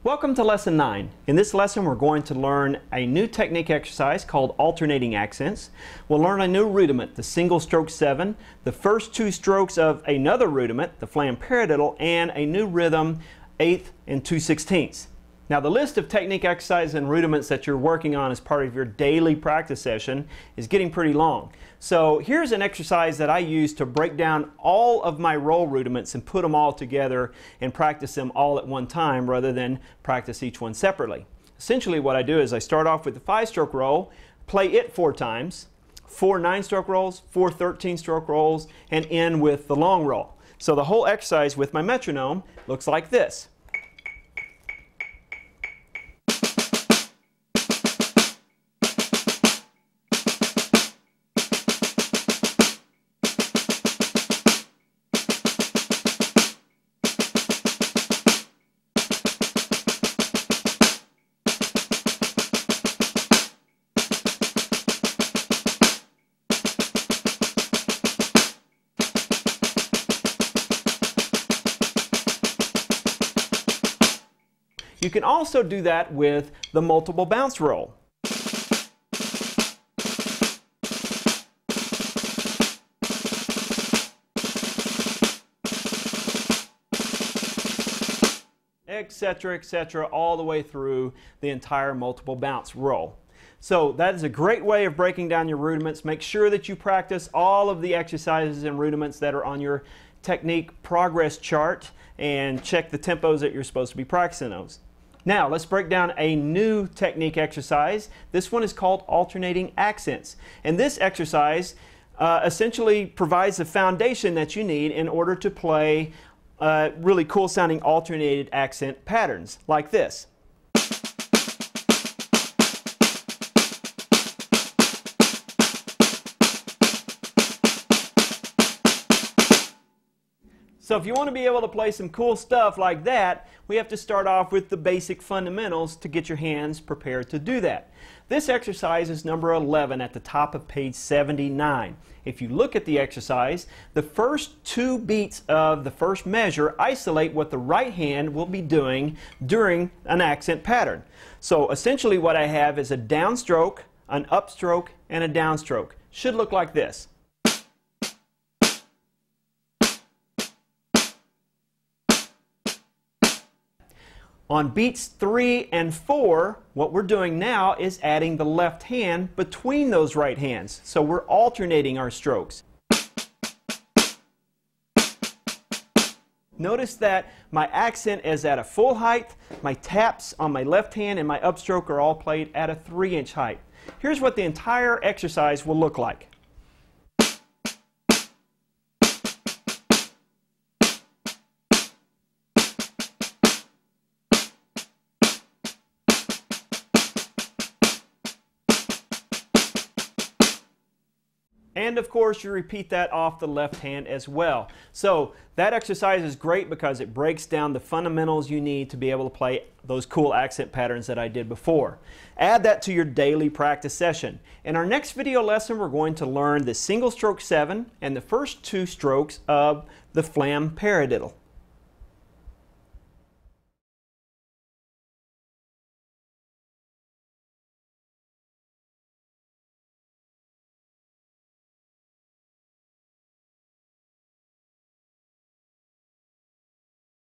Welcome to Lesson 9. In this lesson we're going to learn a new technique exercise called alternating accents. We'll learn a new rudiment, the single stroke 7, the first two strokes of another rudiment, the flam paradiddle, and a new rhythm, 8th and 2/16. Now the list of technique exercises and rudiments that you're working on as part of your daily practice session is getting pretty long. So here's an exercise that I use to break down all of my roll rudiments and put them all together and practice them all at one time rather than practice each one separately. Essentially what I do is I start off with the 5-stroke roll, play it 4 times, 4 9-stroke rolls, 4 13-stroke rolls, and end with the long roll. So the whole exercise with my metronome looks like this. You can also do that with the multiple bounce roll. Etc., etc., all the way through the entire multiple bounce roll. So that is a great way of breaking down your rudiments. Make sure that you practice all of the exercises and rudiments that are on your technique progress chart and check the tempos that you're supposed to be practicing those. Now let's break down a new technique exercise. This one is called alternating accents, and this exercise essentially provides the foundation that you need in order to play really cool sounding alternated accent patterns like this. So if you want to be able to play some cool stuff like that, we have to start off with the basic fundamentals to get your hands prepared to do that. This exercise is number 11 at the top of page 79. If you look at the exercise, the first 2 beats of the first measure isolate what the right hand will be doing during an accent pattern. So essentially what I have is a downstroke, an upstroke, and a downstroke. Should look like this. On beats 3 and 4, what we're doing now is adding the left hand between those right hands. So we're alternating our strokes. Notice that my accent is at a full height, my taps on my left hand and my upstroke are all played at a 3-inch height. Here's what the entire exercise will look like. And of course you repeat that off the left hand as well. So that exercise is great because it breaks down the fundamentals you need to be able to play those cool accent patterns that I did before. Add that to your daily practice session. In our next video lesson we're going to learn the single stroke 7 and the first 2 strokes of the flam paradiddle.